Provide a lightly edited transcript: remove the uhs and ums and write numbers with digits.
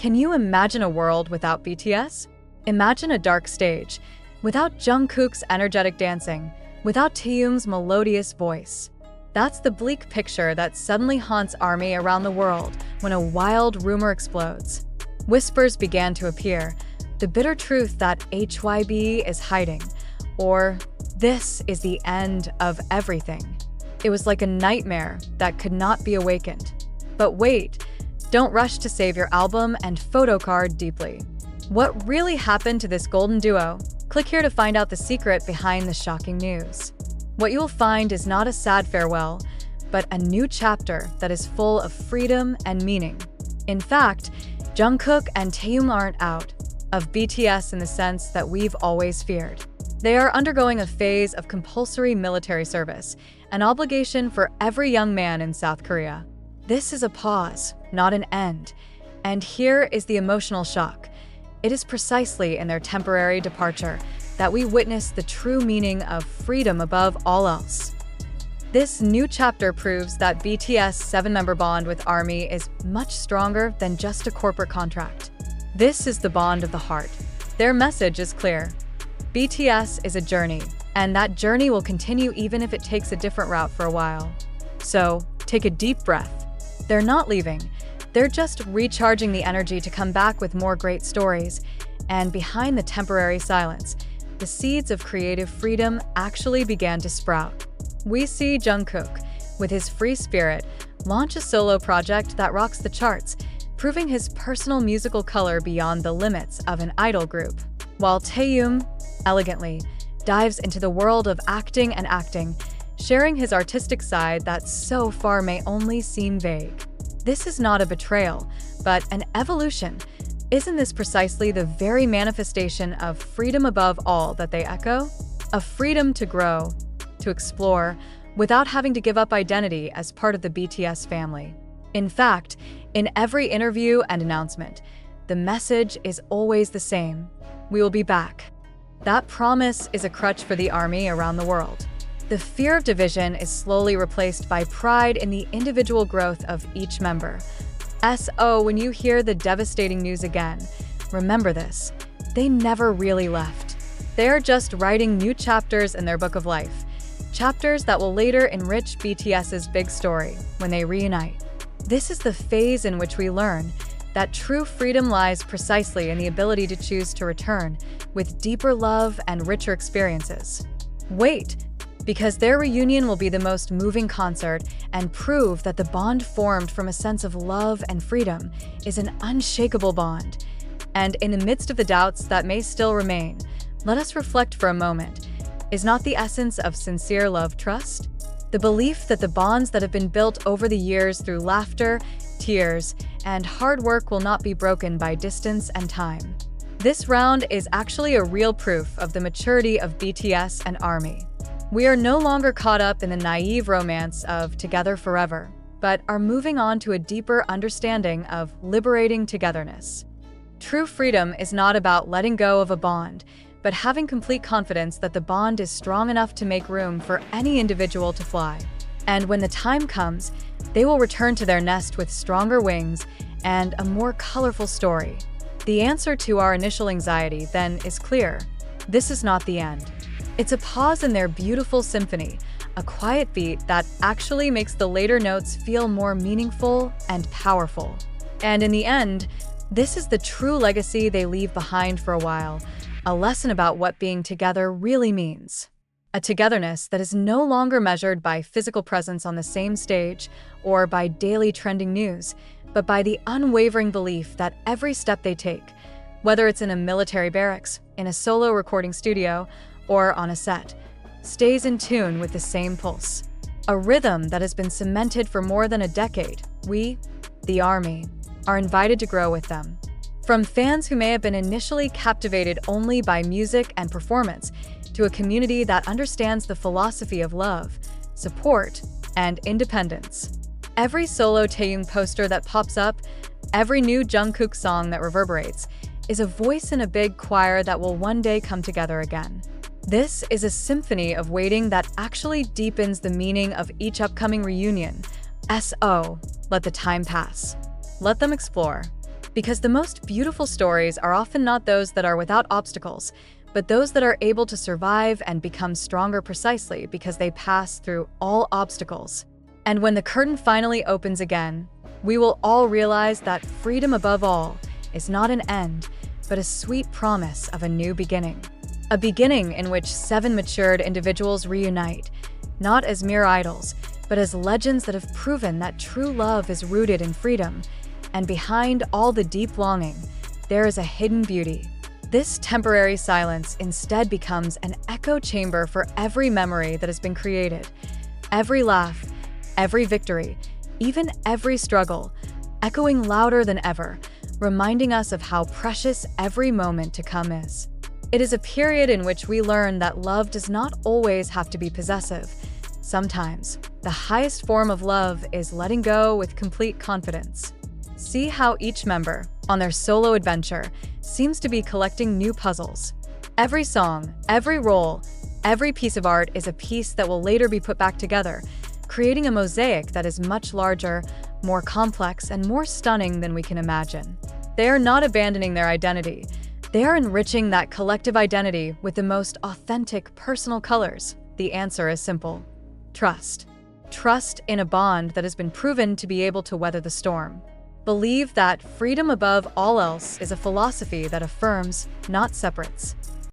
Can you imagine a world without BTS? Imagine a dark stage, without Jungkook's energetic dancing, without Taehyung's melodious voice. That's the bleak picture that suddenly haunts ARMY around the world when a wild rumor explodes. Whispers began to appear, the bitter truth that HYB is hiding, or this is the end of everything. It was like a nightmare that could not be awakened. But wait, don't rush to save your album and photo card deeply. What really happened to this golden duo? Click here to find out the secret behind the shocking news. What you'll find is not a sad farewell, but a new chapter that is full of freedom and meaning. In fact, Jungkook and Taehyung aren't out of BTS in the sense that we've always feared. They are undergoing a phase of compulsory military service, an obligation for every young man in South Korea. This is a pause, not an end. And here is the emotional shock. It is precisely in their temporary departure that we witness the true meaning of freedom above all else. This new chapter proves that BTS' 7-member bond with ARMY is much stronger than just a corporate contract. This is the bond of the heart. Their message is clear. BTS is a journey, and that journey will continue even if it takes a different route for a while. So, take a deep breath. They're not leaving. They're just recharging the energy to come back with more great stories. And behind the temporary silence, the seeds of creative freedom actually began to sprout. We see Jungkook, with his free spirit, launch a solo project that rocks the charts, proving his personal musical color beyond the limits of an idol group. While Taehyung, elegantly, dives into the world of acting and acting, sharing his artistic side that so far may only seem vague. This is not a betrayal, but an evolution. Isn't this precisely the very manifestation of freedom above all that they echo? A freedom to grow, to explore, without having to give up identity as part of the BTS family. In fact, in every interview and announcement, the message is always the same. We will be back. That promise is a crutch for the ARMY around the world. The fear of division is slowly replaced by pride in the individual growth of each member. So when you hear the devastating news again, remember this: they never really left. They are just writing new chapters in their book of life, chapters that will later enrich BTS's big story when they reunite. This is the phase in which we learn that true freedom lies precisely in the ability to choose to return with deeper love and richer experiences. Wait, because their reunion will be the most moving concert and prove that the bond formed from a sense of love and freedom is an unshakable bond. And in the midst of the doubts that may still remain, let us reflect for a moment. Is not the essence of sincere love trust? The belief that the bonds that have been built over the years through laughter, tears, and hard work will not be broken by distance and time. This round is actually a real proof of the maturity of BTS and ARMY. We are no longer caught up in the naive romance of together forever, but are moving on to a deeper understanding of liberating togetherness. True freedom is not about letting go of a bond, but having complete confidence that the bond is strong enough to make room for any individual to fly. And when the time comes, they will return to their nest with stronger wings and a more colorful story. The answer to our initial anxiety, then, is clear. This is not the end. It's a pause in their beautiful symphony, a quiet beat that actually makes the later notes feel more meaningful and powerful. And in the end, this is the true legacy they leave behind for a while, a lesson about what being together really means. A togetherness that is no longer measured by physical presence on the same stage or by daily trending news, but by the unwavering belief that every step they take, whether it's in a military barracks, in a solo recording studio, or on a set, stays in tune with the same pulse. A rhythm that has been cemented for more than a decade. We, the ARMY, are invited to grow with them. From fans who may have been initially captivated only by music and performance, to a community that understands the philosophy of love, support, and independence. Every solo Taehyung poster that pops up, every new Jungkook song that reverberates, is a voice in a big choir that will one day come together again. This is a symphony of waiting that actually deepens the meaning of each upcoming reunion. Let the time pass. Let them explore. Because the most beautiful stories are often not those that are without obstacles, but those that are able to survive and become stronger precisely because they pass through all obstacles. And when the curtain finally opens again, we will all realize that freedom above all is not an end, but a sweet promise of a new beginning. A beginning in which 7 matured individuals reunite, not as mere idols, but as legends that have proven that true love is rooted in freedom, and behind all the deep longing, there is a hidden beauty. This temporary silence instead becomes an echo chamber for every memory that has been created, every laugh, every victory, even every struggle, echoing louder than ever, reminding us of how precious every moment to come is. It is a period in which we learn that love does not always have to be possessive. Sometimes, the highest form of love is letting go with complete confidence. See how each member, on their solo adventure, seems to be collecting new puzzles. Every song, every role, every piece of art is a piece that will later be put back together, creating a mosaic that is much larger, more complex, and more stunning than we can imagine. They are not abandoning their identity. They are enriching that collective identity with the most authentic personal colors. The answer is simple: trust. Trust in a bond that has been proven to be able to weather the storm. Believe that freedom above all else is a philosophy that affirms, not separates.